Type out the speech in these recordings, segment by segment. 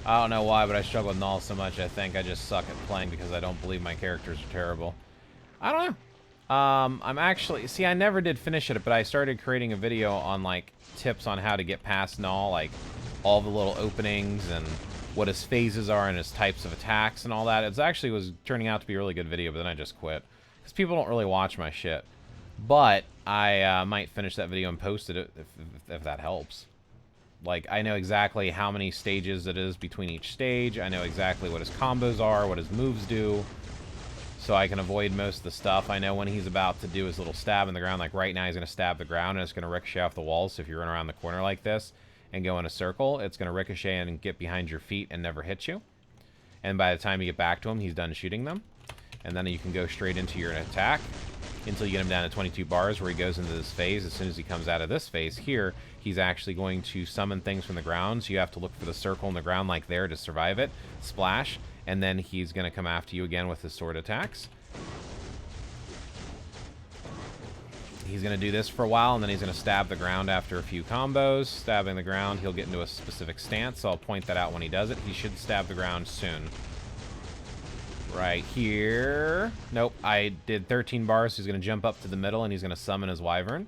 I don't know why, but I struggle with Knull so much. I think I just suck at playing because I don't believe my characters are terrible. I don't know. I'm actually... See, I never did finish it, but I started creating a video on, like, tips on how to get past Knull, like, all the little openings and what his phases are and his types of attacks and all that. It actually was turning out to be a really good video, but then I just quit. Because people don't really watch my shit. But I might finish that video and post it if that helps. Like, I know exactly how many stages it is between each stage. I know exactly what his combos are, what his moves do. So I can avoid most of the stuff. I know when he's about to do his little stab in the ground. Like, right now he's going to stab the ground, and it's going to ricochet off the walls. So if you run around the corner like this and go in a circle, it's going to ricochet and get behind your feet and never hit you. And by the time you get back to him, he's done shooting them. And then you can go straight into your attack until you get him down to 22 bars, where he goes into this phase. As soon as he comes out of this phase here, he's actually going to summon things from the ground. So you have to look for the circle in the ground like there to survive it. Splash. And then he's going to come after you again with his sword attacks. He's going to do this for a while, and then he's going to stab the ground after a few combos. Stabbing the ground, he'll get into a specific stance, so I'll point that out when he does it. He should stab the ground soon. Right here. Nope, I did 13 bars. So he's going to jump up to the middle, and he's going to summon his wyvern.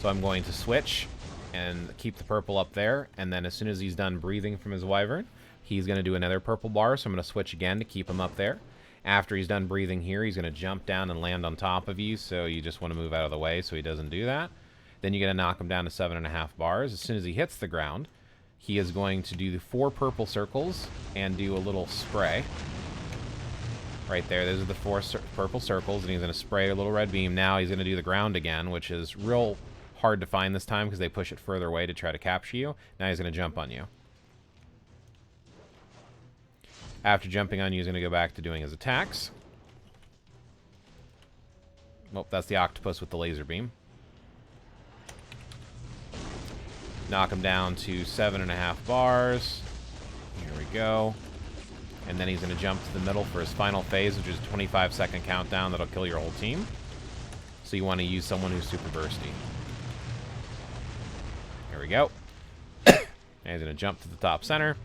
So I'm going to switch and keep the purple up there. And then as soon as he's done breathing from his wyvern, he's going to do another purple bar. So I'm going to switch again to keep him up there. After he's done breathing here, he's going to jump down and land on top of you. So you just want to move out of the way so he doesn't do that. Then you're going to knock him down to 7.5 bars. As soon as he hits the ground, he is going to do the 4 purple circles and do a little spray. Right there, those are the 4 purple circles, and he's going to spray a little red beam. Now he's going to do the ground again, which is real hard to find this time because they push it further away to try to capture you. Now he's going to jump on you. After jumping on you, he's going to go back to doing his attacks. Well, that's the octopus with the laser beam. Knock him down to 7.5 bars. Here we go. And then he's going to jump to the middle for his final phase, which is a 25-second countdown that'll kill your whole team. So you want to use someone who's super bursty. Here we go. And he's going to jump to the top center.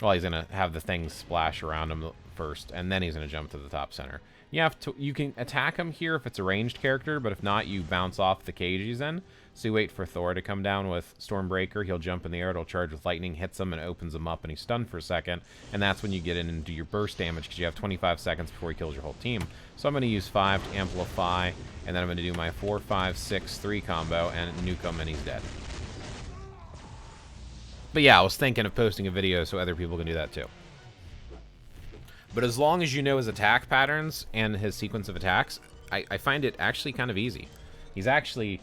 Well, he's going to have the things splash around him first, and then he's going to jump to the top center. You can attack him here if it's a ranged character, but if not, you bounce off the cage he's in. So you wait for Thor to come down with Stormbreaker. He'll jump in the air, it'll charge with lightning, hits him, and opens him up, and he's stunned for a second. And that's when you get in and do your burst damage, because you have 25 seconds before he kills your whole team. So I'm going to use 5 to amplify, and then I'm going to do my 4, 5, 6, 3 combo, and nuke him, and he's dead. But yeah, I was thinking of posting a video so other people can do that too. But as long as you know his attack patterns and his sequence of attacks, I find it actually kind of easy. He's actually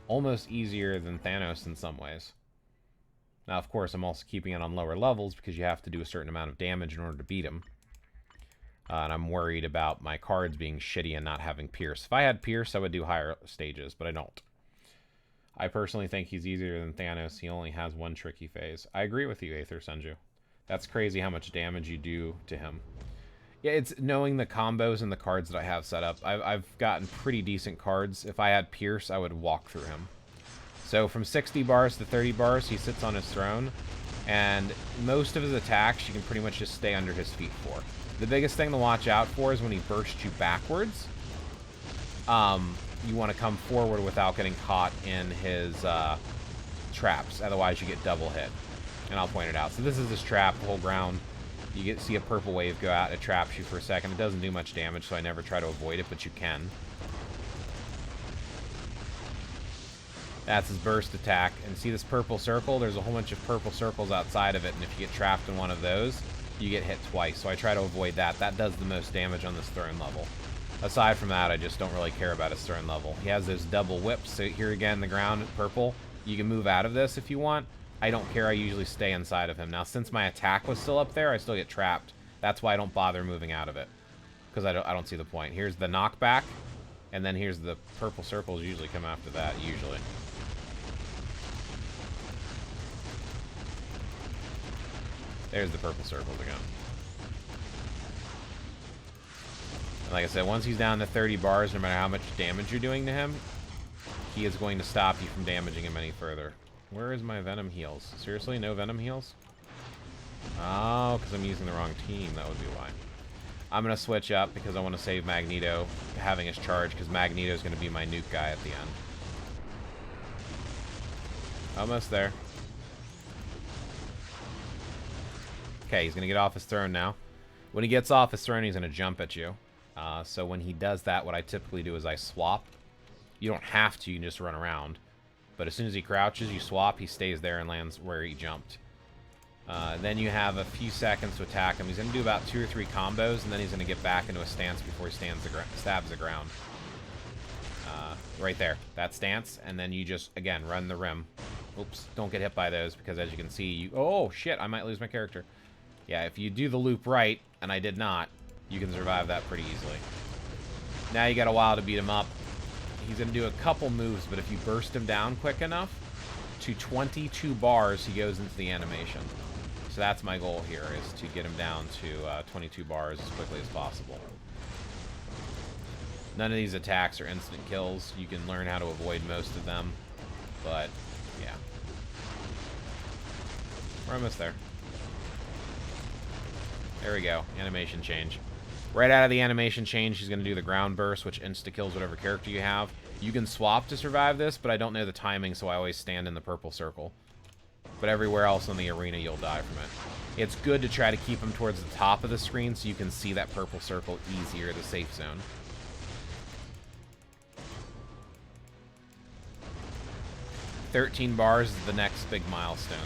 almost easier than Thanos in some ways. Now, of course, I'm also keeping it on lower levels because you have to do a certain amount of damage in order to beat him. And I'm worried about my cards being shitty and not having Pierce. If I had Pierce, I would do higher stages, but I don't. I personally think he's easier than Thanos. He only has 1 tricky phase. I agree with you, Aether Senju. That's crazy how much damage you do to him. Yeah, it's knowing the combos and the cards that I have set up. I've gotten pretty decent cards. If I had Pierce, I would walk through him. So from 60 bars to 30 bars, he sits on his throne. And most of his attacks, you can pretty much just stay under his feet for. The biggest thing to watch out for is when he bursts you backwards. You want to come forward without getting caught in his traps. Otherwise, you get double hit. And I'll point it out. So this is his trap, the whole ground. You see a purple wave go out, it traps you for a second. It doesn't do much damage, so I never try to avoid it, but you can. That's his burst attack. And see this purple circle? There's a whole bunch of purple circles outside of it, and if you get trapped in one of those, you get hit twice. So I try to avoid that. That does the most damage on this throne level. Aside from that, I just don't really care about his throne level. He has those double whips. So here again, the ground, purple. You can move out of this if you want. I don't care. I usually stay inside of him. Now, since my attack was still up there, I still get trapped. That's why I don't bother moving out of it. Because I don't see the point. Here's the knockback. And then here's the purple circles usually come after that, usually. There's the purple circles again. Like I said, once he's down to 30 bars, no matter how much damage you're doing to him, he is going to stop you from damaging him any further. Where is my Venom heals? Seriously, no Venom heals? Oh, because I'm using the wrong team. That would be why. I'm going to switch up because I want to save Magneto having his charge, because Magneto is going to be my nuke guy at the end. Almost there. Okay, he's going to get off his throne now. When he gets off his throne, he's going to jump at you. So when he does that, what I typically do is I swap. You don't have to, you can just run around. But as soon as he crouches, you swap, he stays there and lands where he jumped. Then you have a few seconds to attack him. He's going to do about 2 or 3 combos, and then he's going to get back into a stance before he stabs the ground. Right there, that stance, and then you just, again, run the rim. Oops, don't get hit by those, because as you can see, you... Oh, shit, I might lose my character. Yeah, if you do the loop right, and I did not, you can survive that pretty easily. Now you got a while to beat him up. He's going to do a couple moves, but if you burst him down quick enough, to 22 bars, he goes into the animation. So that's my goal here, is to get him down to 22 bars as quickly as possible. None of these attacks are instant kills. You can learn how to avoid most of them, but yeah. We're almost there. There we go. Animation change. Right out of the animation change, he's going to do the ground burst, which insta-kills whatever character you have. You can swap to survive this, but I don't know the timing, so I always stand in the purple circle. But everywhere else in the arena, you'll die from it. It's good to try to keep him towards the top of the screen so you can see that purple circle easier, the safe zone. "13 bars is the next big milestone.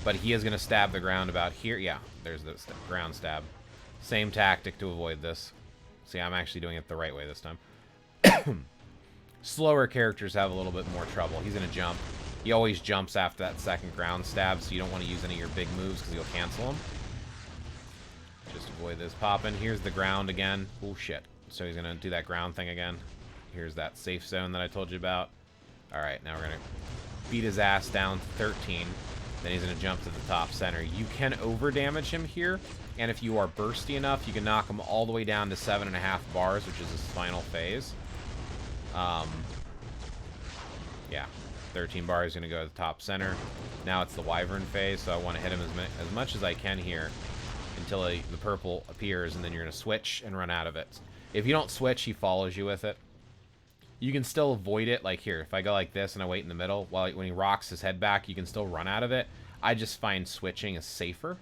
But he is going to stab the ground about here. Yeah, there's the ground stab. Same tactic to avoid this. See, I'm actually doing it the right way this time. Slower characters have a little bit more trouble. He's going to jump. He always jumps after that second ground stab, so you don't want to use any of your big moves because you'll cancel them. Just avoid this popping. Here's the ground again. Oh, shit. So he's going to do that ground thing again. Here's that safe zone that I told you about. All right, now we're going to beat his ass down to 13. Then he's going to jump to the top center. You can over-damage him here, and if you are bursty enough, you can knock him all the way down to 7.5 bars, which is his final phase. Yeah, 13 bars is going to go to the top center. Now it's the Wyvern phase, so I want to hit him as much as I can here until the purple appears, and then you're going to switch and run out of it. If you don't switch, he follows you with it. You can still avoid it, like here. If I go like this and I wait in the middle, when he rocks his head back, you can still run out of it. I just find switching is safer.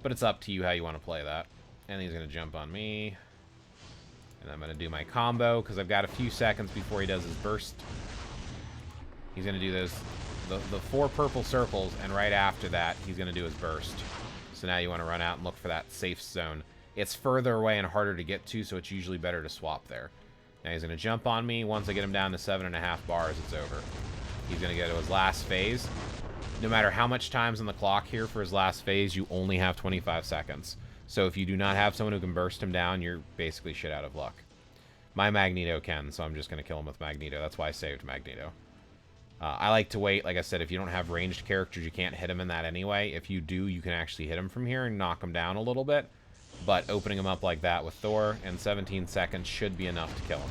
But it's up to you how you want to play that. And he's going to jump on me. And I'm going to do my combo, because I've got a few seconds before he does his burst. He's going to do the 4 purple circles, and right after that, he's going to do his burst. So now you want to run out and look for that safe zone. It's further away and harder to get to, so it's usually better to swap there. Now he's going to jump on me. Once I get him down to 7.5 bars, it's over. He's going to go to his last phase. No matter how much time's on the clock here for his last phase, you only have 25 seconds. So if you do not have someone who can burst him down, you're basically shit out of luck. My Magneto can, so I'm just going to kill him with Magneto. That's why I saved Magneto. I like to wait. Like I said, if you don't have ranged characters, you can't hit him in that anyway. If you do, you can actually hit him from here and knock him down a little bit. But opening him up like that with Thor in 17 seconds should be enough to kill him.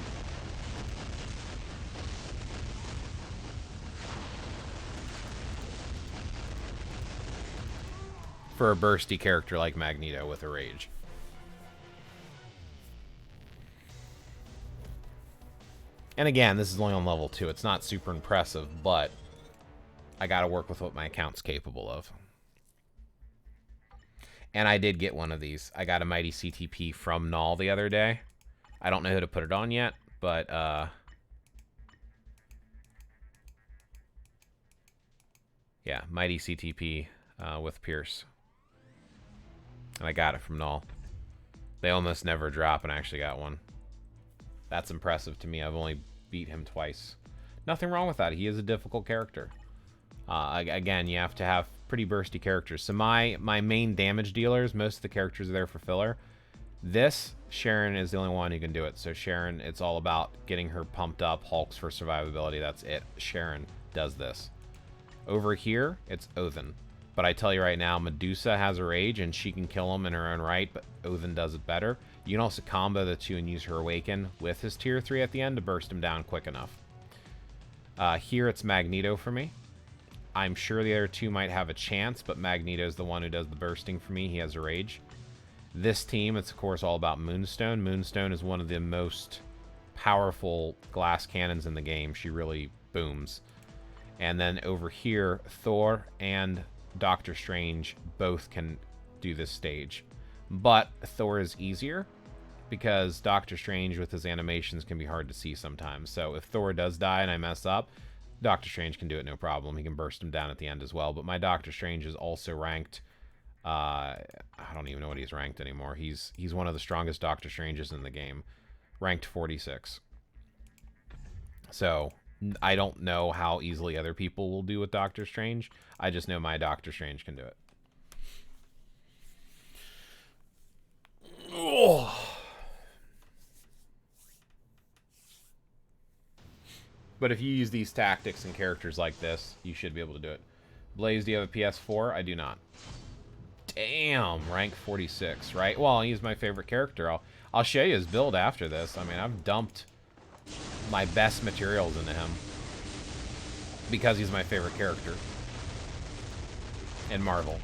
For a bursty character like Magneto with a rage. And again, this is only on level 2. It's not super impressive, but I gotta work with what my account's capable of. And I did get one of these. I got a Mighty CTP from Knull the other day. I don't know who to put it on yet, but yeah, Mighty CTP with Pierce. And I got it from Knull. They almost never drop, and I actually got one. That's impressive to me. I've only beat him twice. Nothing wrong with that. He is a difficult character. Again, you have to have pretty bursty characters. So my main damage dealers, most of the characters are there for filler. This, Sharon is the only one who can do it. So Sharon, it's all about getting her pumped up. Hulk's for survivability. That's it. Sharon does this. Over here, it's Odin. But I tell you right now, Medusa has a rage, and she can kill him in her own right, but Odin does it better. You can also combo the two and use her Awaken with his tier 3 at the end to burst him down quick enough. Here it's Magneto for me. I'm sure the other two might have a chance, but Magneto's the one who does the bursting for me. He has a rage. This team, it's of course all about Moonstone. Moonstone is one of the most powerful glass cannons in the game. She really booms. And then over here, Thor and Doctor Strange both can do this stage. But Thor is easier because Doctor Strange with his animations can be hard to see sometimes. So if Thor does die and I mess up, Doctor Strange can do it no problem. He can burst him down at the end as well. But my Doctor Strange is also ranked... I don't even know what he's ranked anymore. He's one of the strongest Doctor Stranges in the game. Ranked 46. So, I don't know how easily other people will do with Doctor Strange. I just know my Doctor Strange can do it. Oh. But if you use these tactics and characters like this, you should be able to do it. Blaze, do you have a PS4? I do not. Damn, rank 46, right? Well, he's my favorite character. I'll show you his build after this. I mean, I've dumped my best materials into him because he's my favorite character in Marvel.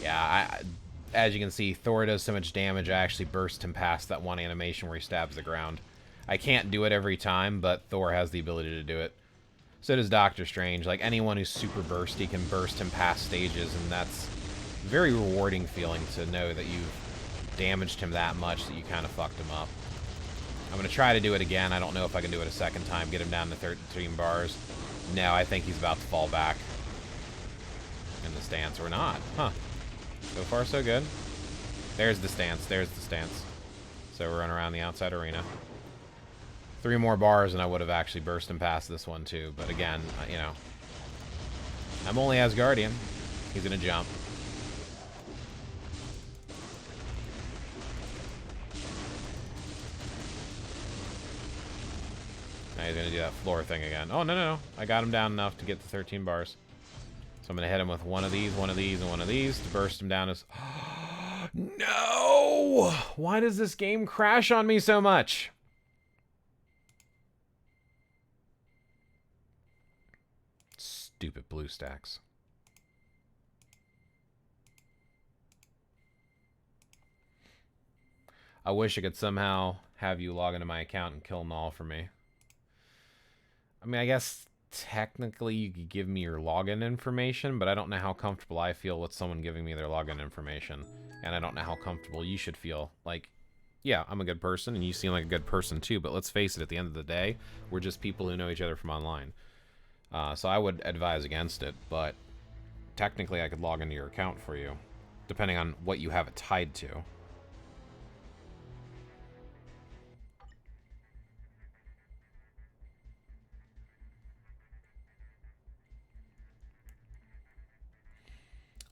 Yeah, as you can see, Thor does so much damage, I actually burst him past that one animation where he stabs the ground. I can't do it every time, but Thor has the ability to do it. So does Doctor Strange. Like, anyone who's super bursty can burst him past stages, and that's a very rewarding feeling to know that you've damaged him that much that you kind of fucked him up. I'm going to try to do it again. I don't know if I can do it a second time, get him down to 13 bars. No, I think he's about to fall back in the stance, or not. Huh. So far, so good. There's the stance. There's the stance. So we're running around the outside arena. 3 more bars, and I would have actually burst him past this one, too. But again, you know, I'm only Asgardian. He's going to jump. Now he's going to do that floor thing again. Oh, no. I got him down enough to get the 13 bars. So I'm going to hit him with one of these, one of these, and one of these to burst him down as... No! Why does this game crash on me so much? Stupid blue stacks. I wish I could somehow have you log into my account and kill Knull for me. I mean, I guess... technically you could give me your login information, but I don't know how comfortable I feel with someone giving me their login information, and I don't know how comfortable you should feel. Like, yeah, I'm a good person and you seem like a good person too, but let's face it, at the end of the day, we're just people who know each other from online. So I would advise against it, but technically I could log into your account for you, depending on what you have it tied to.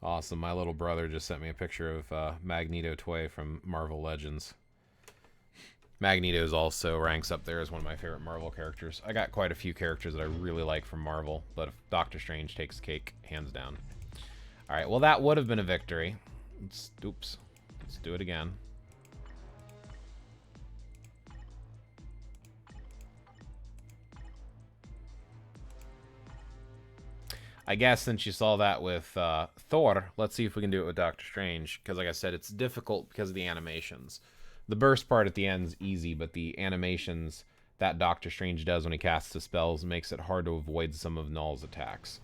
Awesome. My little brother just sent me a picture of Magneto Toy from Marvel Legends. Magneto's also ranks up there as one of my favorite Marvel characters. I got quite a few characters that I really like from Marvel, but if Doctor Strange takes the cake, hands down. Alright, well that would have been a victory. Oops. Let's do it again. I guess since you saw that with Thor, let's see if we can do it with Doctor Strange. Because like I said, it's difficult because of the animations. The burst part at the end is easy, but the animations that Doctor Strange does when he casts his spells makes it hard to avoid some of Knull's attacks.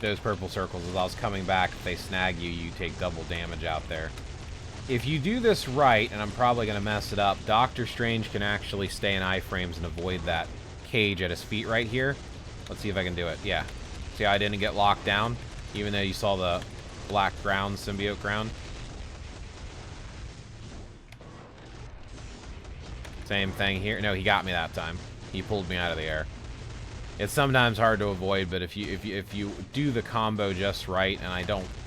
Those purple circles, as I was coming back, if they snag you, you take double damage out there. If you do this right, and I'm probably going to mess it up, Doctor Strange can actually stay in iframes and avoid that cage at his feet right here. Let's see if I can do it. Yeah. See how I didn't get locked down, even though you saw the black ground, symbiote ground? Same thing here. No, he got me that time. He pulled me out of the air. It's sometimes hard to avoid, but if you do the combo just right, and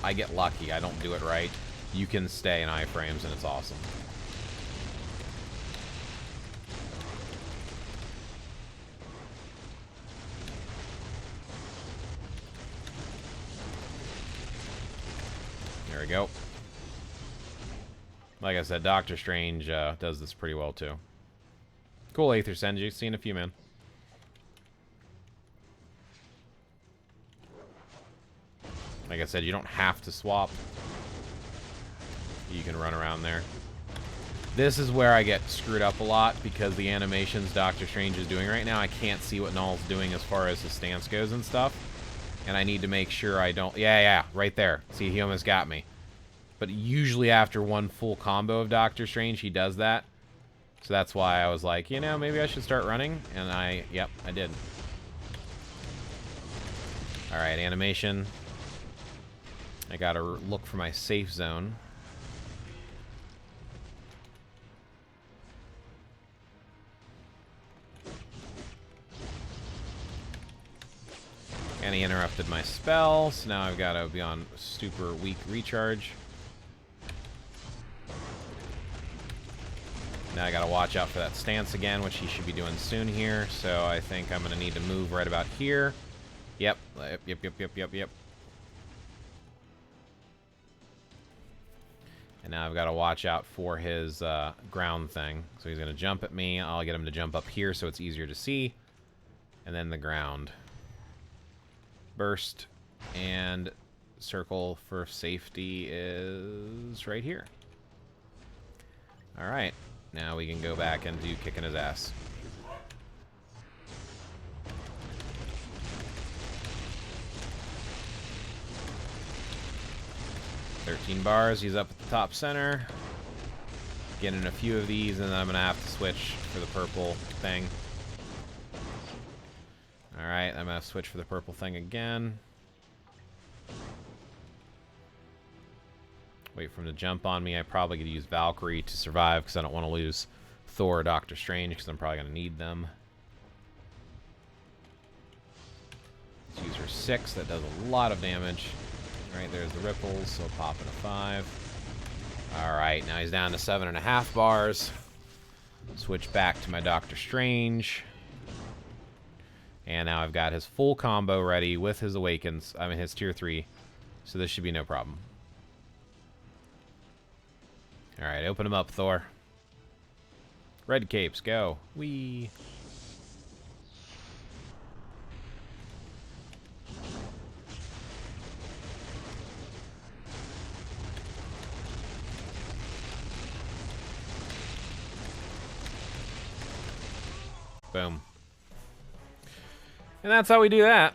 I get lucky, I don't do it right, you can stay in iframes, and it's awesome. There we go. Like I said, Doctor Strange does this pretty well, too. Cool, Aether Senju. See you in a few, man. Like I said, you don't have to swap. You can run around there. This is where I get screwed up a lot because the animations Doctor Strange is doing right now, I can't see what Knull's doing as far as his stance goes and stuff. And I need to make sure I don't... Yeah, right there. See, he almost got me. But usually after one full combo of Doctor Strange, he does that. So that's why I was like, you know, maybe I should start running. And yep, I did. Alright, animation. I gotta look for my safe zone. And he interrupted my spell, so now I've got to be on super weak recharge. Now I got to watch out for that stance again, which he should be doing soon here. So I think I'm going to need to move right about here. Yep. And now I've got to watch out for his ground thing. So he's going to jump at me. I'll get him to jump up here so it's easier to see. And then the ground. Burst and circle for safety is right here. Alright. Now we can go back and do kicking his ass. $13. He's up at the top center. Getting a few of these, and then I'm going to have to switch for the purple thing. Alright, I'm going to switch for the purple thing again. Wait for him to jump on me. I probably could use Valkyrie to survive because I don't want to lose Thor or Doctor Strange because I'm probably going to need them. Let's use her 6. That does a lot of damage. Alright, there's the ripples, so pop in a 5. Alright, now he's down to 7.5 bars. Switch back to my Doctor Strange. And now I've got his full combo ready with his Awakens. I mean, his Tier 3. So this should be no problem. Alright, open him up, Thor. Red capes, go. Whee! Boom. And that's how we do that.